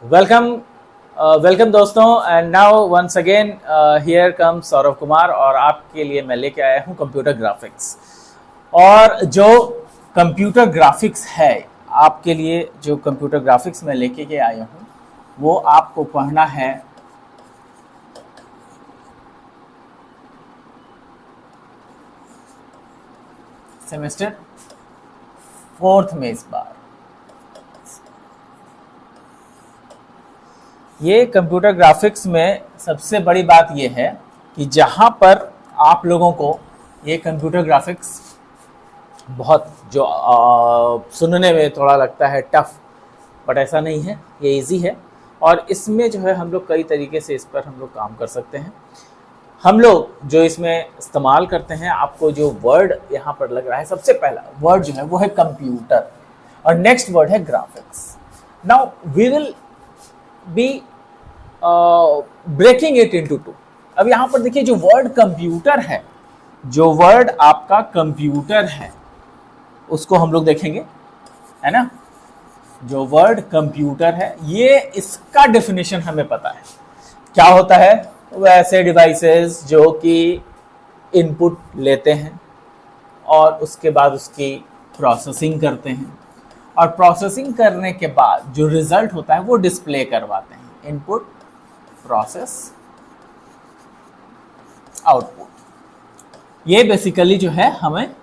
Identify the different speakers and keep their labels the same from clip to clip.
Speaker 1: Welcome दोस्तों। And now once again here come Saurabh Kumar और आपके लिए मैं लेके आया हूँ कंप्यूटर ग्राफिक्स। और जो कंप्यूटर ग्राफिक्स है आपके लिए, जो कंप्यूटर ग्राफिक्स मैं लेके के आया हूँ वो आपको पढ़ना है सेमेस्टर 4th में। इस बार ये कंप्यूटर ग्राफिक्स में सबसे बड़ी बात ये है कि जहाँ पर आप लोगों को ये कंप्यूटर ग्राफिक्स बहुत जो सुनने में थोड़ा लगता है टफ, बट ऐसा नहीं है, ये इजी है। और इसमें जो है हम लोग कई तरीके से इस पर हम लोग काम कर सकते हैं। हम लोग जो इसमें इस्तेमाल करते हैं, आपको जो वर्ड यहाँ पर लग रहा है, सबसे पहला वर्ड जो है वो है कंप्यूटर और नेक्स्ट वर्ड है graphics. Now we will be breaking it into two. अब यहाँ पर देखिए जो वर्ड कंप्यूटर है, जो वर्ड आपका कंप्यूटर है उसको हम लोग देखेंगे, है ना। जो वर्ड कंप्यूटर है ये इसका डेफिनेशन हमें पता है क्या होता है। वैसे डिवाइसेस जो कि इनपुट लेते हैं और उसके बाद उसकी प्रोसेसिंग करते हैं और प्रोसेसिंग करने के बाद जो रिजल्ट होता है वो डिस्प्ले करवाते हैं। इनपुट, प्रोसेस, आउटपुट, ये बेसिकली जो है हमें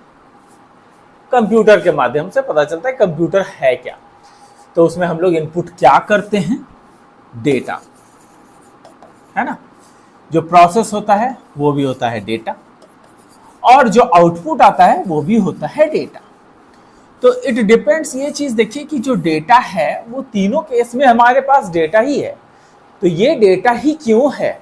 Speaker 1: कंप्यूटर के माध्यम से पता चलता है कंप्यूटर है क्या। तो उसमें हम लोग इनपुट क्या करते हैं, डेटा, है ना। जो प्रोसेस होता है वो भी होता है डेटा, और जो आउटपुट आता है वो भी होता है डेटा। तो इट डिपेंड्स, ये चीज देखिए कि जो डेटा है वो तीनों केस में हमारे पास डेटा ही है। तो ये डेटा ही क्यों है,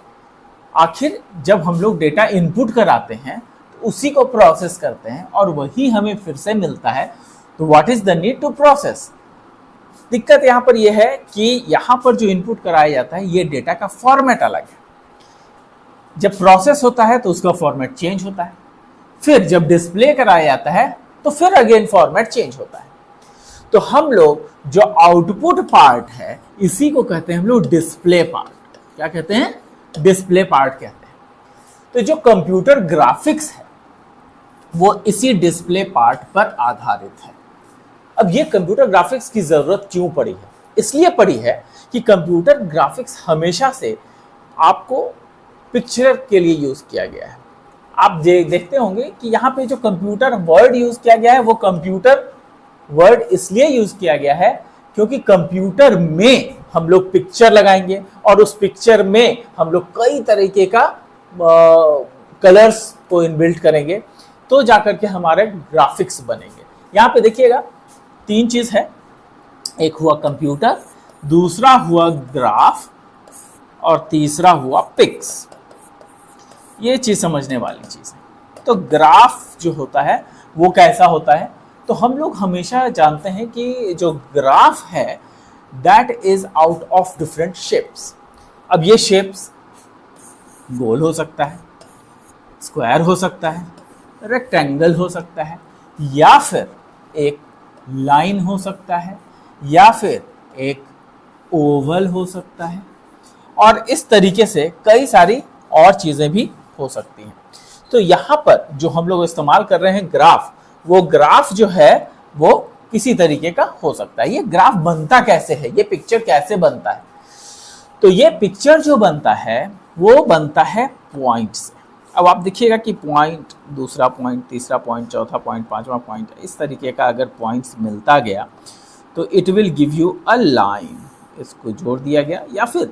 Speaker 1: आखिर जब हम लोग डेटा इनपुट कराते हैं तो उसी को प्रोसेस करते हैं और वही हमें फिर से मिलता है। तो what is the need to process. दिक्कत यहाँ पर यह है कि यहाँ पर जो इनपुट कराया जाता है ये डेटा का फॉर्मेट अलग है। जब प्रोसेस होता है तो उसका फॉर्मेट चेंज होता है, फिर जब डिस्प्ले कराया जाता है तो फिर अगेन फॉर्मेट चेंज होता है। तो हम लोग जो आउटपुट पार्ट है इसी को कहते हैं हम लोग डिस्प्ले पार्ट। क्या कहते हैं? डिस्प्ले पार्ट कहते हैं। तो जो कंप्यूटर ग्राफिक्स है वो इसी डिस्प्ले पार्ट पर आधारित है। अब ये कंप्यूटर ग्राफिक्स की जरूरत क्यों पड़ी है? इसलिए पड़ी है कि कंप्यूटर ग्राफिक्स हमेशा से आपको पिक्चर के लिए यूज किया गया है। आप देखते होंगे कि यहाँ पे जो कंप्यूटर वर्ड यूज किया गया है वो कंप्यूटर वर्ड इसलिए यूज किया गया है क्योंकि कंप्यूटर में हम लोग पिक्चर लगाएंगे और उस पिक्चर में हम लोग कई तरीके का कलर्स को इनबिल्ट करेंगे, तो जाकर के हमारे ग्राफिक्स बनेंगे। यहाँ पे देखिएगा तीन चीज है, एक हुआ कंप्यूटर, दूसरा हुआ ग्राफ और तीसरा हुआ पिक्स। ये चीज समझने वाली चीज है। तो ग्राफ जो होता है वो कैसा होता है, तो हम लोग हमेशा जानते हैं कि जो ग्राफ है that is out of different shapes. अब ये शेप्स गोल हो सकता है, स्क्वायर हो सकता है, रेक्टेंगल हो सकता है, या फिर एक लाइन हो सकता है, या फिर एक ओवल हो सकता है, और इस तरीके से कई सारी और चीजें भी हो सकती हैं। तो यहाँ पर जो हम लोग इस्तेमाल कर रहे हैं ग्राफ, वो ग्राफ जो है वो किसी तरीके का हो सकता है। ये ग्राफ बनता कैसे है, ये पिक्चर कैसे बनता है, तो ये पिक्चर जो बनता है वो बनता है पॉइंट से। अब आप देखिएगा कि पॉइंट, दूसरा पॉइंट, तीसरा पॉइंट, चौथा पॉइंट, पांचवा पॉइंट, इस तरीके का अगर पॉइंट्स मिलता गया तो it will give you a line. इसको जोड़ दिया गया, या फिर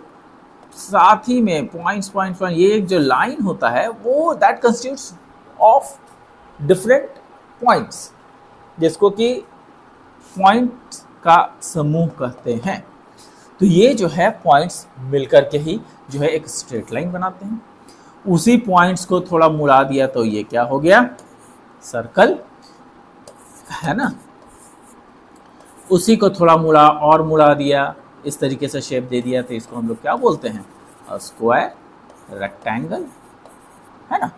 Speaker 1: साथ ही में पॉइंट्स पॉइंट्स पॉइंट, ये एक जो लाइन होता है वो that constitutes of different points, जिसको कि पॉइंट्स का समूह कहते हैं। तो ये जो है पॉइंट्स मिलकर के ही जो है एक स्ट्रेट लाइन बनाते हैं। उसी पॉइंट्स को थोड़ा मुड़ा दिया तो ये क्या हो गया, सर्कल, है ना। उसी को थोड़ा मुड़ा और मुड़ा दिया, इस तरीके से शेप दे दिया, तो इसको हम लोग क्या बोलते हैं, स्क्वायर, रेक्टेंगल, है ना।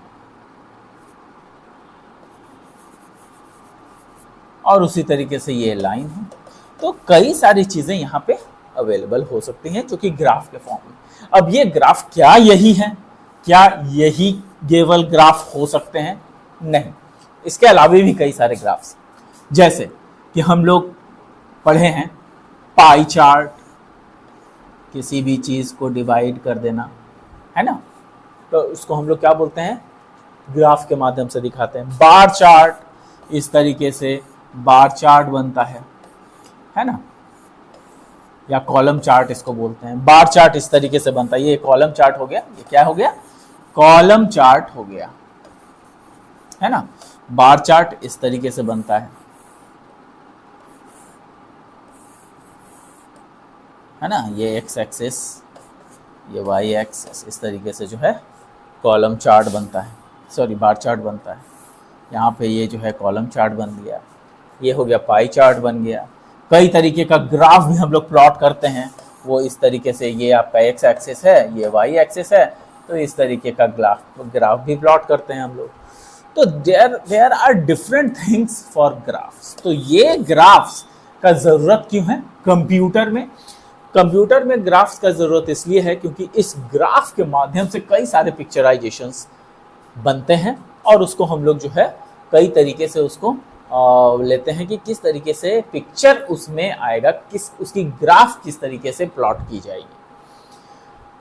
Speaker 1: और उसी तरीके से ये लाइन है। तो कई सारी चीजें यहाँ पे अवेलेबल हो सकती हैं, जो कि ग्राफ के फॉर्म में। अब ये ग्राफ क्या यही है? क्या यही केवल ग्राफ हो सकते हैं? नहीं, इसके अलावा भी कई सारे ग्राफ्स, जैसे कि हम लोग पढ़े हैं पाई चार्ट, किसी भी चीज को डिवाइड कर देना, है ना, तो उसको हम लोग क्या बोलते हैं? ग्राफ के माध्यम से दिखाते हैं। बार चार्ट, इस तरीके से बार चार्ट बनता है ना, या कॉलम चार्ट इसको बोलते हैं। बार चार्ट इस तरीके से बनता है, ये कॉलम चार्ट हो गया, ये क्या हो गया? कॉलम चार्ट हो गया, है ना। बार चार्ट इस तरीके से बनता है ना, ये एक्स एक्सिस, ये वाई एक्सिस, इस तरीके से जो है कॉलम चार्ट बनता है, सॉरी बार चार्ट बनता है। यहाँ पे ये जो है कॉलम चार्ट बन गया, ये हो गया पाई चार्ट बन गया। कई तरीके का ग्राफ भी हम लोग प्लॉट करते हैं, वो इस तरीके से, ये आपका एक्स एक्सिस है, ये वाई एक्सिस है, तो इस तरीके का ग्राफ भी प्लॉट करते हैं हम लोग। तो there are different things for graphs. तो ये ग्राफ्स का ज़रूरत क्यों है कंप्यूटर में? कंप्यूटर में ग्राफ्स का ज़रूरत इसलिए है क्योंकि इस ग्राफ के माध्यम से कई सारे पिक्चराइजेशंस बनते हैं, और उसको हम लोग जो है कई तरीके से उसको लेते हैं कि किस तरीके से पिक्चर उसमें आएगा, उसकी ग्राफ किस तरीके से प्लॉट की जाएगी।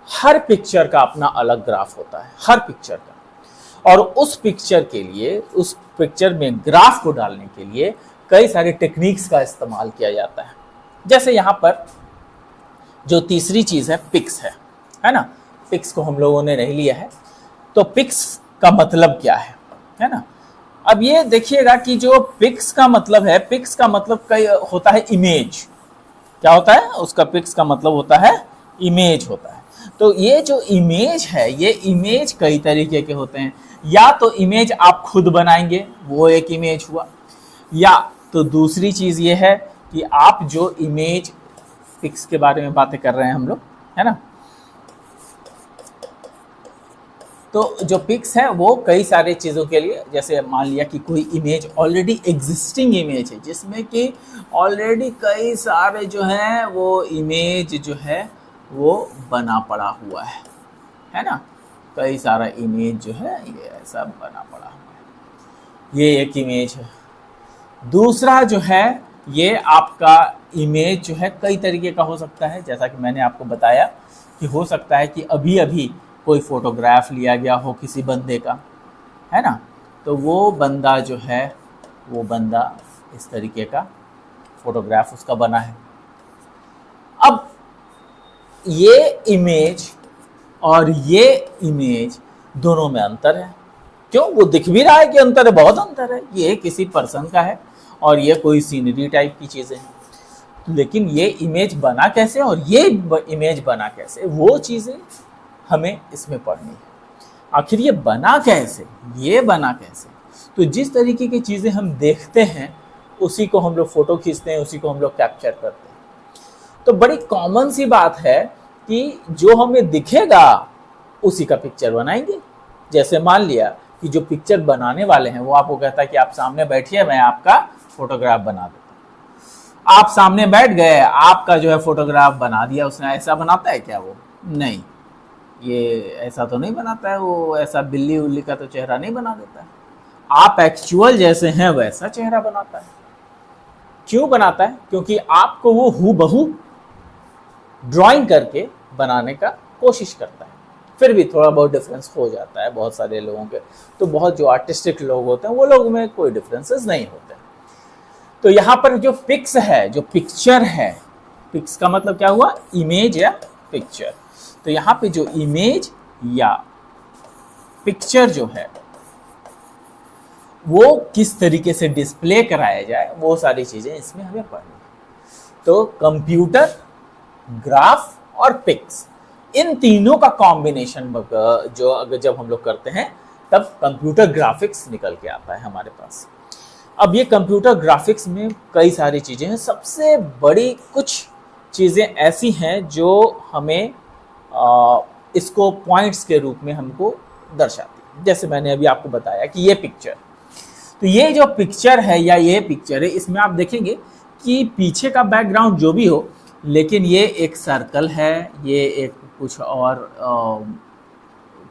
Speaker 1: हर पिक्चर का अपना अलग ग्राफ होता है, हर पिक्चर का, और उस पिक्चर के लिए, उस पिक्चर में ग्राफ को डालने के लिए कई सारे टेक्निक्स का इस्तेमाल किया जाता है। जैसे यहाँ पर जो तीसरी चीज है पिक्स है ना। पिक्स को हम लोगों ने नहीं लिया है, तो पिक्स का मतलब क्या है ना। अब ये देखिएगा कि जो पिक्स का मतलब है, पिक्स का मतलब कई होता है इमेज। क्या होता है उसका? पिक्स का मतलब होता है इमेज होता है। तो ये जो इमेज है, ये इमेज कई तरीके के होते हैं। या तो इमेज आप खुद बनाएंगे, वो एक इमेज हुआ, या तो दूसरी चीज ये है कि आप जो इमेज, पिक्स के बारे में बातें कर रहे हैं हम लोग, है ना। तो जो पिक्स है वो कई सारे चीज़ों के लिए, जैसे मान लिया कि कोई इमेज ऑलरेडी एग्जिस्टिंग इमेज है, जिसमें कि ऑलरेडी कई सारे जो है वो इमेज जो है वो बना पड़ा हुआ है ना। कई सारा इमेज जो है ये ऐसा बना पड़ा हुआ है, ये एक इमेज है। दूसरा जो है ये आपका इमेज जो है कई तरीके का हो सकता है, जैसा कि मैंने आपको बताया कि हो सकता है कि अभी अभी कोई फोटोग्राफ लिया गया हो किसी बंदे का, है ना, तो वो बंदा जो है, वो बंदा इस तरीके का फोटोग्राफ उसका बना है। अब ये इमेज और ये इमेज दोनों में अंतर है। क्यों? वो दिख भी रहा है कि अंतर है, बहुत अंतर है। ये किसी पर्सन का है और ये कोई सीनरी टाइप की चीज़ें हैं, लेकिन ये इमेज बना कैसे और ये इमेज बना कैसे, वो चीज़ें हमें इसमें पढ़नी है। आखिर ये बना कैसे, ये बना कैसे? तो जिस तरीके की चीज़ें हम देखते हैं उसी को हम लोग फ़ोटो खींचते हैं, उसी को हम लोग कैप्चर करते हैं। तो बड़ी कॉमन सी बात है कि जो हमें दिखेगा उसी का पिक्चर बनाएंगे। जैसे मान लिया कि जो पिक्चर बनाने वाले हैं वो आपको कहता है कि आप सामने बैठिए, मैं आपका फोटोग्राफ बना देता हूँ। आप सामने बैठ गए, आपका जो है फोटोग्राफ बना दिया उसने। ऐसा बनाता है क्या वो? नहीं, ये ऐसा तो नहीं बनाता है वो। ऐसा बिल्ली उल्ली का तो चेहरा नहीं बना देता है। आप एक्चुअल जैसे हैं वैसा चेहरा बनाता है। क्यों बनाता है? क्योंकि आपको वो हूबहू ड्राइंग करके बनाने का कोशिश करता है। फिर भी थोड़ा बहुत डिफरेंस हो जाता है बहुत सारे लोगों के। तो बहुत जो आर्टिस्टिक लोग होते हैं वो लोग में कोई डिफरेंसेस नहीं होते। तो यहाँ पर जो पिक्स है, जो पिक्चर है, पिक्स का मतलब क्या हुआ? इमेज या पिक्चर। तो यहाँ पे जो इमेज या पिक्चर जो है वो किस तरीके से डिस्प्ले कराया जाए, वो सारी चीजें इसमें हमें पढ़नी है। तो कंप्यूटर, ग्राफ और पिक्स, इन तीनों का कॉम्बिनेशन जो अगर जब हम लोग करते हैं तब कंप्यूटर ग्राफिक्स निकल के आता है हमारे पास। अब ये कंप्यूटर ग्राफिक्स में कई सारी चीजें हैं। सबसे बड़ी कुछ चीजें ऐसी हैं जो हमें इसको पॉइंट्स के रूप में हमको दर्शाती है। जैसे मैंने अभी आपको बताया कि ये पिक्चर, तो ये जो पिक्चर है या ये पिक्चर है, इसमें आप देखेंगे कि पीछे का बैकग्राउंड जो भी हो लेकिन ये एक सर्कल है, ये एक कुछ और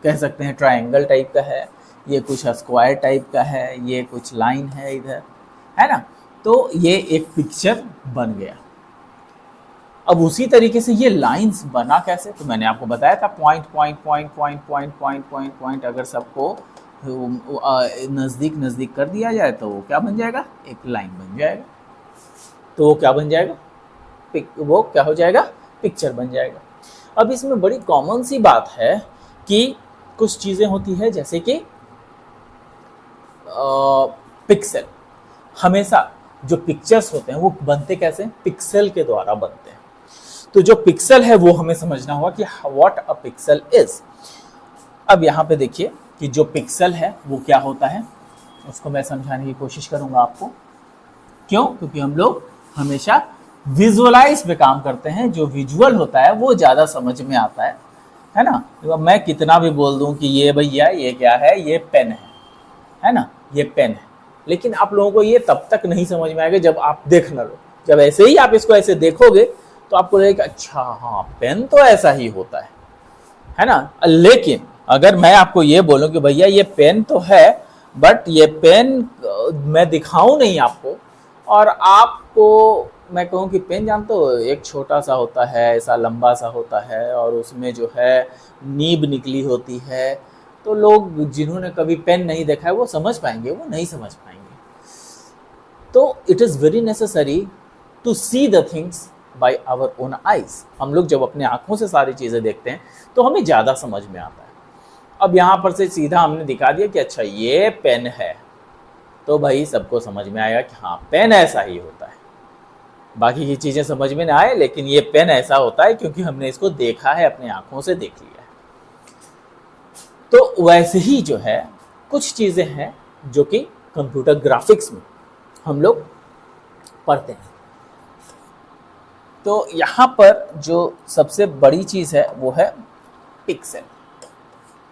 Speaker 1: कह सकते हैं ट्रायंगल टाइप का है, ये कुछ स्क्वायर टाइप का है, ये कुछ लाइन है इधर, है ना। तो ये एक पिक्चर बन गया। अब उसी तरीके से ये लाइंस बना कैसे, तो मैंने आपको बताया था point point point point point point point point अगर सबको नज़दीक नज़दीक कर दिया जाए तो वो क्या बन जाएगा, एक लाइन बन जाएगा। तो वो क्या बन जाएगा, वो क्या हो जाएगा, पिक्चर बन जाएगा। अब इसमें बड़ी कॉमन सी बात है कि कुछ चीज़ें होती है जैसे कि पिक्सल, हमेशा जो पिक्चर्स होते हैं वो बनते कैसे, पिक्सल के द्वारा बनते हैं। तो जो पिक्सल है वो हमें समझना होगा कि व्हाट अ पिक्सल इज। अब यहाँ पे देखिए कि जो पिक्सल है वो क्या होता है, उसको मैं समझाने की कोशिश करूंगा आपको। क्यों, क्योंकि हम लोग हमेशा विजुअलाइज पे काम करते हैं, जो विजुअल होता है वो ज़्यादा समझ में आता है ना। तो मैं कितना भी बोल दूं कि ये भैया ये क्या है, ये पेन है ना, ये पेन है, लेकिन आप लोगों को ये तब तक नहीं समझ में आएगा जब आप देख ना लो। जब ऐसे ही आप इसको ऐसे देखोगे तो आपको लगेगा अच्छा हाँ पेन तो ऐसा ही होता है ना। लेकिन अगर मैं आपको ये बोलूं कि भैया ये पेन तो है, बट ये पेन मैं दिखाऊं नहीं आपको, और आपको मैं कहूं कि पेन जानते हो एक छोटा सा होता है, ऐसा लंबा सा होता है, और उसमें जो है नीब निकली होती है, तो लोग जिन्होंने कभी पेन नहीं देखा है वो समझ पाएंगे, वो नहीं समझ पाएंगे। तो it is very necessary to see the things by our own eyes. हम लोग जब अपने आंखों से सारी चीज़ें देखते हैं तो हमें ज़्यादा समझ में आता है। अब यहाँ पर से सीधा हमने दिखा दिया कि अच्छा ये पेन है, तो भाई सबको समझ में आएगा कि हाँ पेन ऐसा ही होता है। बाकी की चीज़ें समझ में ना आए, लेकिन ये पेन ऐसा होता है क्योंकि हमने इसको देखा है, अपने आंखों से देख लिया है। तो वैसे ही जो है कुछ चीज़ें हैं जो कि कंप्यूटर ग्राफिक्स में हम लोग पढ़ते हैं। तो यहाँ पर जो सबसे बड़ी चीज़ है वो है पिक्सल।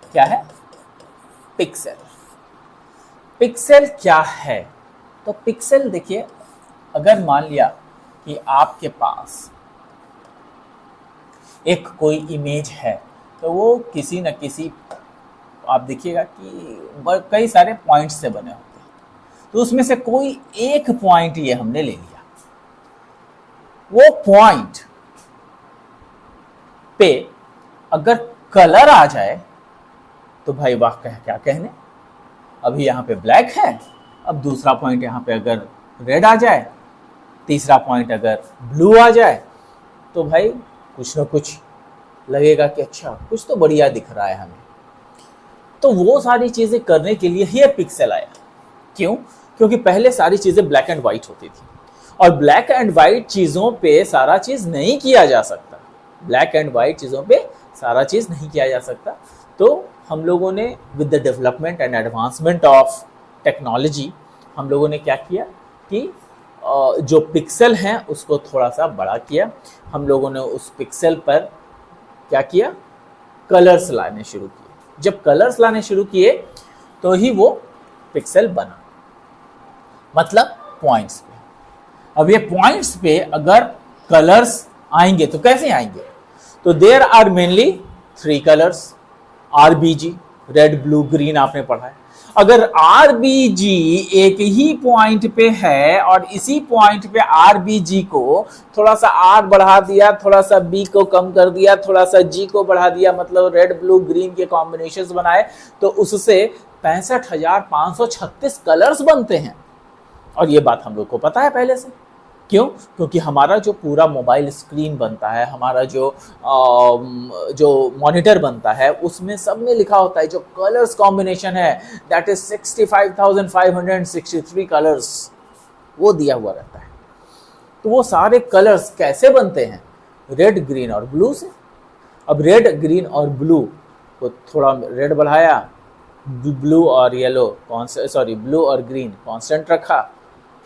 Speaker 1: क्या है, पिक्सल। पिक्सल क्या है, तो पिक्सल देखिए, अगर मान लिया कि आपके पास एक कोई इमेज है, तो वो किसी न किसी, आप देखिएगा कि कई सारे पॉइंट्स से बने होते हैं, तो उसमें से कोई एक पॉइंट ये हमने ले लिया। वो पॉइंट पे अगर कलर आ जाए तो भाई वाह क्या कहने। अभी यहाँ पे ब्लैक है, अब दूसरा पॉइंट यहाँ पे अगर रेड आ जाए, तीसरा पॉइंट अगर ब्लू आ जाए, तो भाई कुछ ना कुछ लगेगा कि अच्छा कुछ तो बढ़िया दिख रहा है हमें। तो वो सारी चीज़ें करने के लिए ही पिक्सल आया। क्यों, क्योंकि पहले सारी चीज़ें ब्लैक एंड वाइट होती थी, और ब्लैक एंड वाइट चीज़ों पे सारा चीज़ नहीं किया जा सकता। ब्लैक एंड वाइट चीज़ों पे सारा चीज़ नहीं किया जा सकता। तो हम लोगों ने with the development and advancement of technology, हम लोगों ने क्या किया कि जो पिक्सल हैं उसको थोड़ा सा बड़ा किया। हम लोगों ने उस पिक्सल पर क्या किया, कलर्स लाने शुरू किए। जब कलर्स लाने शुरू किए तो ही वो पिक्सल बना, मतलब पॉइंट्स पे। अब ये पॉइंट्स पे अगर कलर्स आएंगे तो कैसे आएंगे, तो there are mainly 3 colours, RBG, red blue green आपने पढ़ा है। अगर आरबीजी एक ही पॉइंट पे है और इसी पॉइंट पे आरबीजी को थोड़ा सा आर बढ़ा दिया, थोड़ा सा बी को कम कर दिया, थोड़ा सा जी को बढ़ा दिया, मतलब रेड ब्लू ग्रीन के कॉम्बिनेशंस बनाए, तो उससे 65,536 कलर्स बनते हैं। और ये बात हम लोग को पता है पहले से। क्यों, क्योंकि हमारा जो पूरा मोबाइल स्क्रीन बनता है, हमारा जो मॉनिटर बनता है, उसमें सब में लिखा होता है जो कलर्स कॉम्बिनेशन है, दैट इज 65,563 कलर्स, वो दिया हुआ रहता है। तो वो सारे कलर्स कैसे बनते हैं, रेड ग्रीन और ब्लू से। अब रेड ग्रीन और ब्लू को थोड़ा रेड बढ़ाया, ब्लू और येलो ब्लू और ग्रीन कांस्टेंट रखा,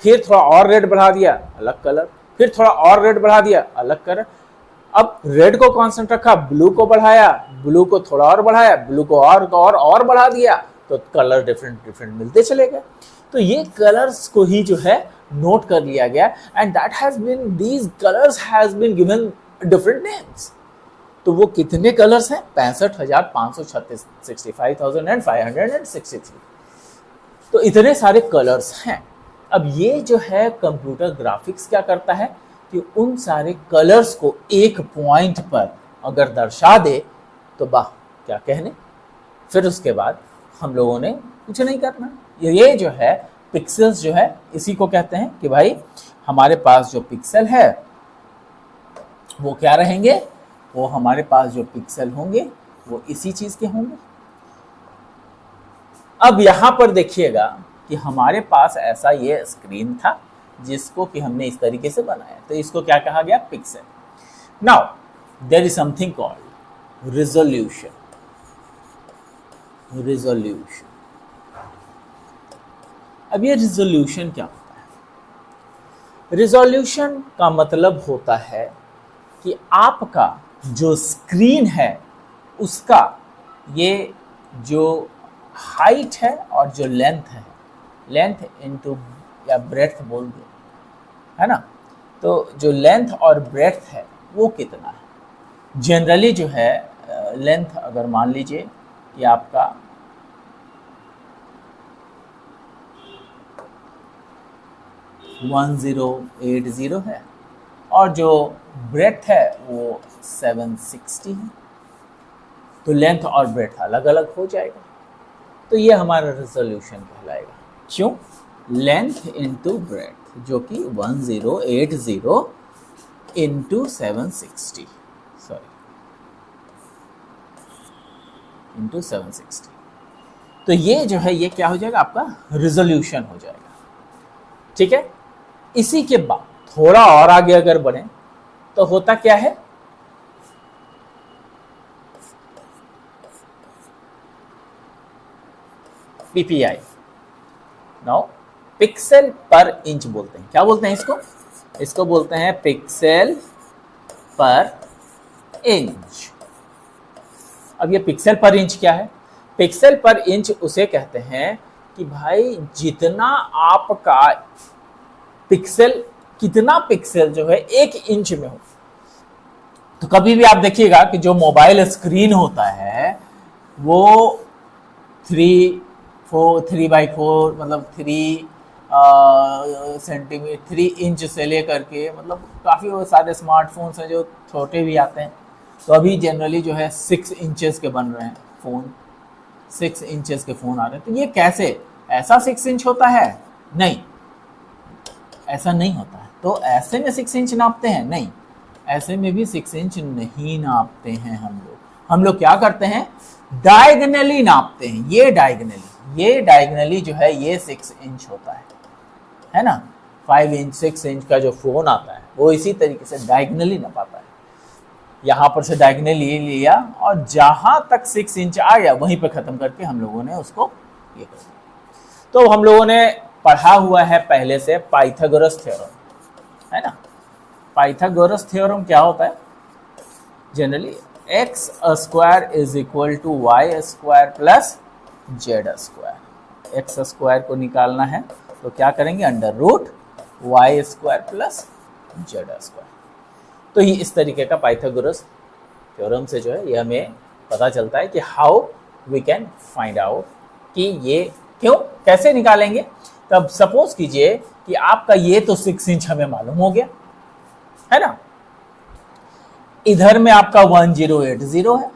Speaker 1: फिर थोड़ा और रेड बढ़ा दिया, अलग कलर, फिर थोड़ा और रेड बढ़ा दिया, अलग कलर। अब रेड को कांस्टेंट रखा, ब्लू को बढ़ाया, ब्लू को थोड़ा और बढ़ाया, ब्लू को और बढ़ा दिया, तो कलर डिफरेंट मिलते चले गए। तो ये कलर्स को ही जो है नोट कर लिया गया and that has been these colours has been given different names. तो वो कितने कलर्स हैं? 65,536, 65,563। तो इतने सारे कलर्स हैं। अब ये जो है कंप्यूटर ग्राफिक्स क्या करता है कि उन सारे कलर्स को एक पॉइंट पर अगर दर्शा दे तो वाह क्या कहने। फिर उसके बाद हम लोगों ने कुछ नहीं करना। ये जो है पिक्सेल्स जो है इसी को कहते हैं कि भाई हमारे पास जो पिक्सल है वो क्या रहेंगे, वो हमारे पास जो पिक्सल होंगे वो इसी चीज के होंगे। अब यहां पर देखिएगा कि हमारे पास ऐसा ये स्क्रीन था जिसको कि हमने इस तरीके से बनाया, तो इसको क्या कहा गया? Pixel. Now there is something called resolution. Resolution, अब ये रिजोल्यूशन क्या होता है? रिजोल्यूशन का मतलब होता है कि आपका जो स्क्रीन है उसका ये जो हाइट है और जो लेंथ है, लेंथ इनटू या ब्रेड्थ बोल दो, है ना, तो जो लेंथ और ब्रेड्थ है वो कितना है। जनरली जो है लेंथ अगर मान लीजिए ये आपका 1080 है और जो ब्रेड्थ है वो 760 है, तो लेंथ और ब्रेड्थ अलग अलग हो जाएगा। तो ये हमारा रिजोल्यूशन कहलाएगा। क्यों? लेंथ इंटू ब्रेड्थ, जो कि 1080 इंटू 760, सॉरी इंटू 760। तो ये जो है ये क्या हो जाएगा? आपका रिजोल्यूशन हो जाएगा। ठीक है। इसी के बाद थोड़ा और आगे अगर बढ़े तो होता क्या है? पीपीआई। नाउ पिक्सल पर इंच बोलते हैं। क्या बोलते हैं इसको? इसको बोलते हैं पिक्सल पर इंच। अब ये पिक्सल पर इंच क्या है? पिक्सल पर इंच उसे कहते हैं कि भाई जितना आपका पिक्सल, कितना पिक्सल जो है 1 इंच में हो। तो कभी भी आप देखिएगा कि जो मोबाइल स्क्रीन होता है वो 3x4 मतलब 3 सेंटीमीटर 3 इंच से लेकर के, मतलब काफ़ी सारे स्मार्टफोन्स हैं जो छोटे भी आते हैं। तो अभी जनरली जो है 6 इंचेस के बन रहे हैं फ़ोन, 6 इंचेस के फ़ोन आ रहे हैं। तो ये कैसे? ऐसा 6 इंच होता है? नहीं, ऐसा नहीं होता है। तो ऐसे में 6 इंच नापते हैं? नहीं, ऐसे में भी 6 इंच नहीं नापते हैं हम लोग क्या करते हैं? डायगनली नापते हैं। ये डायगनली जो है ये 6 इंच होता है ना। 5 इंच 6 इंच का जो फ़ोन आता है वो इसी तरीके से डायगनली नापाता है। यहाँ पर से डायगनली लिया और जहाँ तक 6 इंच आ गया वहीं पर ख़त्म करके हम लोगों ने उसको ये कर दिया। तो हम लोगों ने पढ़ा हुआ है पहले से पाइथागोरस थ्योरम, है ना। पाइथागोरस थ्योरम क्या होता है? Generally x² is equal to y² plus z²। x² को निकालना है तो क्या करेंगे? Under root y² plus z²। तो ये इस तरीके का पाइथागोरस थ्योरम से जो है ये हमें पता चलता है कि how we can find out कि ये क्यों, कैसे निकालेंगे। तब सपोज कीजिए कि आपका ये तो 6 इंच हमें मालूम हो गया, है ना। इधर में आपका 1080 है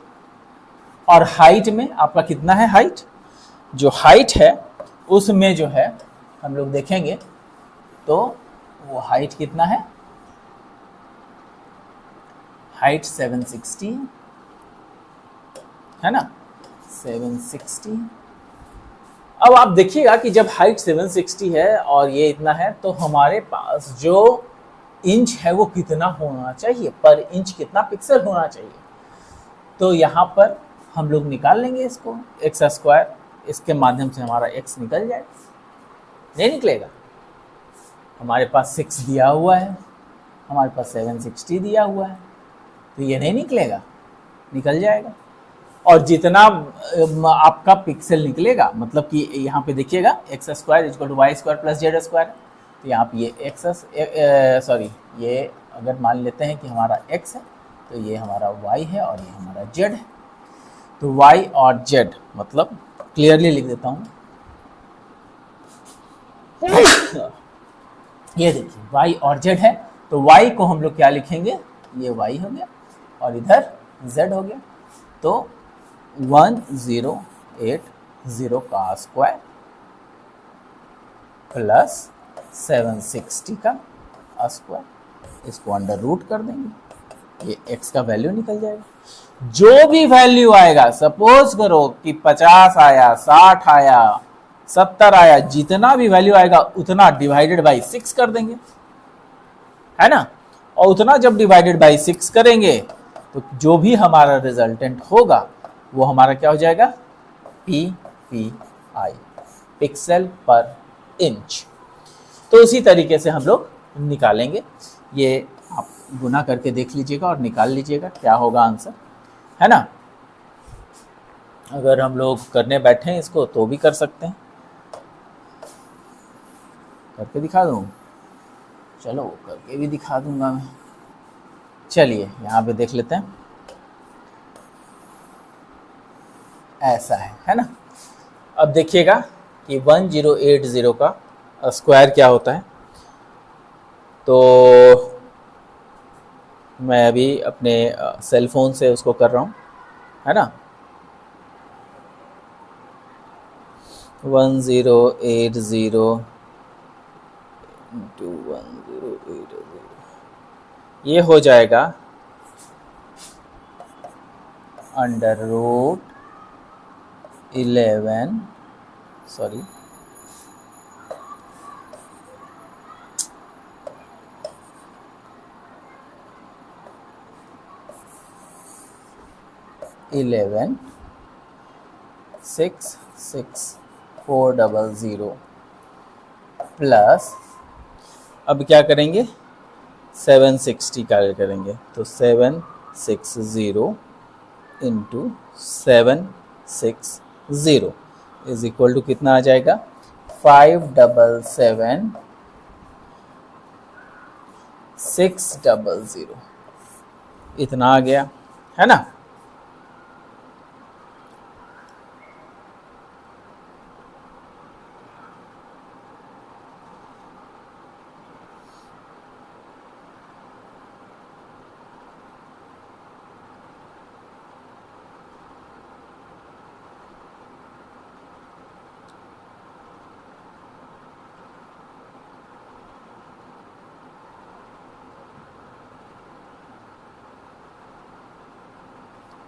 Speaker 1: और हाइट में आपका कितना है? हाइट, जो हाइट है उसमें जो है हम लोग देखेंगे तो वो हाइट कितना है? हाइट 760 है ना, 760। अब आप देखिएगा कि जब हाइट 760 है और ये इतना है तो हमारे पास जो इंच है वो कितना होना चाहिए? पर इंच कितना पिक्सल होना चाहिए? तो यहाँ पर हम लोग निकाल लेंगे इसको, x², इसके माध्यम से हमारा x निकल जाए। नहीं निकलेगा? हमारे पास 6 दिया हुआ है, हमारे पास 760 दिया हुआ है, तो ये नहीं निकलेगा? निकल जाएगा। और जितना आपका पिक्सल निकलेगा, मतलब कि यहाँ पे देखिएगा x² equal to y² plus z², तो यहाँ पे ये एक्स सॉरी ये अगर मान लेते हैं कि हमारा x है तो ये हमारा y है और ये हमारा z है। तो y और z मतलब क्लियरली लिख देता हूँ, ये देखिए y और z है, तो y को हम लोग क्या लिखेंगे, ये y हो गया और इधर z हो गया। तो 1080 का स्क्वायर प्लस 760 का स्क्वायर, इसको अंडर रूट कर देंगे, ये x का वैल्यू निकल जाएगा। जो भी वैल्यू आएगा, सपोज करो कि 50 आया, 60 आया, 70 आया, जितना भी वैल्यू आएगा उतना डिवाइडेड बाई 6 कर देंगे, है ना। और उतना जब डिवाइडेड बाई 6 करेंगे तो जो भी हमारा रिजल्टेंट होगा वो हमारा क्या हो जाएगा, PPI, पिक्सल पर इंच। तो उसी तरीके से हम लोग निकालेंगे। ये आप गुना करके देख लीजिएगा और निकाल लीजिएगा क्या होगा आंसर, है ना। अगर हम लोग करने बैठे हैं इसको तो भी कर सकते हैं, करके दिखा दूँ, चलो करके भी दिखा दूंगा मैं। चलिए यहाँ पे देख लेते हैं, ऐसा है ना। अब देखिएगा कि 1080 का स्क्वायर क्या होता है। तो मैं अभी अपने सेल फोन से उसको कर रहा हूँ, है ना। 1080 into 1080 ये हो जाएगा अंडर रूट 11 सॉरी 11,66400 प्लस, अब क्या करेंगे 760 का करेंगे, तो 760 इंटू 760 इज इक्वल टू कितना आ जाएगा 577,600 इतना आ गया, है ना।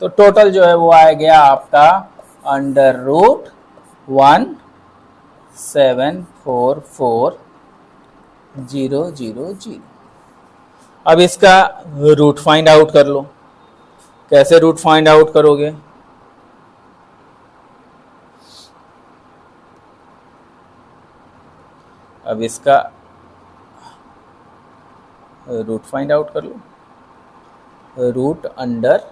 Speaker 1: तो टोटल जो है वो आ गया आपका अंडर रूट 1744000। अब इसका रूट फाइंड आउट कर लो। कैसे रूट फाइंड आउट करोगे, अब इसका रूट फाइंड आउट कर लो। रूट अंडर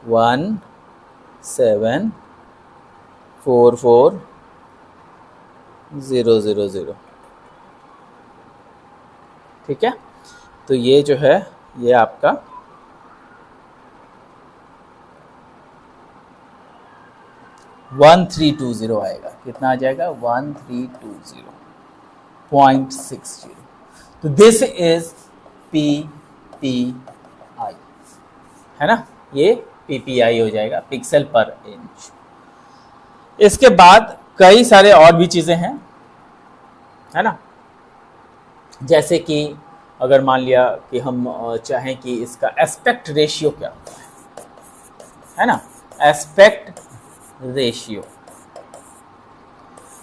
Speaker 1: 1744000, ठीक है। तो ये जो है ये आपका 1320 आएगा। कितना आ जाएगा 1320.60। तो दिस इज PPI, है ना, ये PPI हो जाएगा, पिक्सल पर इंच। इसके बाद कई सारे और भी चीजें हैं, है ना। जैसे कि अगर मान लिया कि हम चाहें कि इसका एस्पेक्ट रेशियो क्या होता है ना। एस्पेक्ट रेशियो,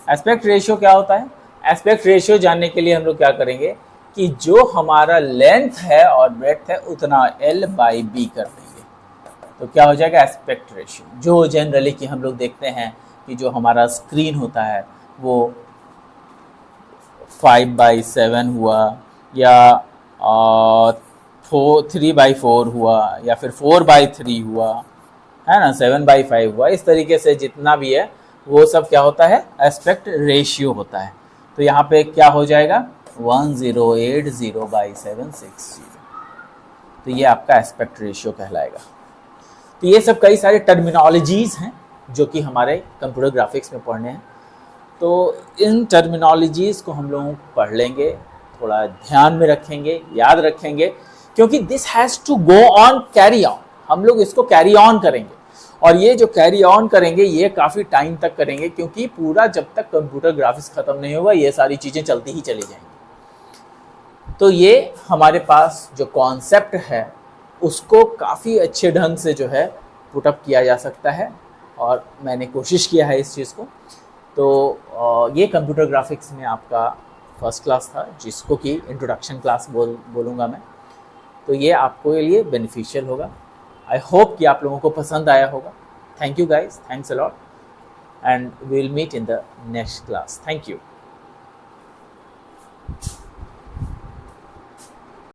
Speaker 1: एस्पेक्ट रेशियो क्या होता है। एस्पेक्ट रेशियो जानने के लिए हम लोग क्या करेंगे कि जो हमारा लेंथ है और ब्रेड्थ है उतना L/B कर देंगे, तो क्या हो जाएगा एस्पेक्ट रेशियो। जो जनरली कि हम लोग देखते हैं कि जो हमारा स्क्रीन होता है वो 5/7 हुआ या 3/4 हुआ या फिर 4/3 हुआ, है ना, 7/5 हुआ, इस तरीके से जितना भी है वो सब क्या होता है एस्पेक्ट रेशियो होता है। तो यहाँ पे क्या हो जाएगा 1080/760। तो ये आपका एस्पेक्ट रेशियो कहलाएगा। तो ये सब कई सारे टर्मिनोलॉजीज़ हैं जो कि हमारे कंप्यूटर ग्राफिक्स में पढ़ने हैं। तो इन टर्मिनोलॉजीज़ को हम लोग पढ़ लेंगे, थोड़ा ध्यान में रखेंगे, याद रखेंगे, क्योंकि this has to go on, carry on. हम लोग इसको कैरी ऑन करेंगे, और ये जो कैरी ऑन करेंगे ये काफ़ी टाइम तक करेंगे, क्योंकि पूरा जब तक कंप्यूटर ग्राफिक्स ख़त्म नहीं होगा ये सारी चीज़ें चलती ही चली जाएंगी। तो ये हमारे पास जो कॉन्सेप्ट है उसको काफ़ी अच्छे ढंग से जो है पुटअप किया जा सकता है, और मैंने कोशिश किया है इस चीज़ को। तो ये कंप्यूटर ग्राफिक्स में आपका फर्स्ट क्लास था, जिसको कि इंट्रोडक्शन क्लास बोलूँगा मैं। तो ये आपको लिए बेनिफिशियल होगा। आई होप कि आप लोगों को पसंद आया होगा। Thank you guys, thanks a lot, and we will meet in the next class. Thank you.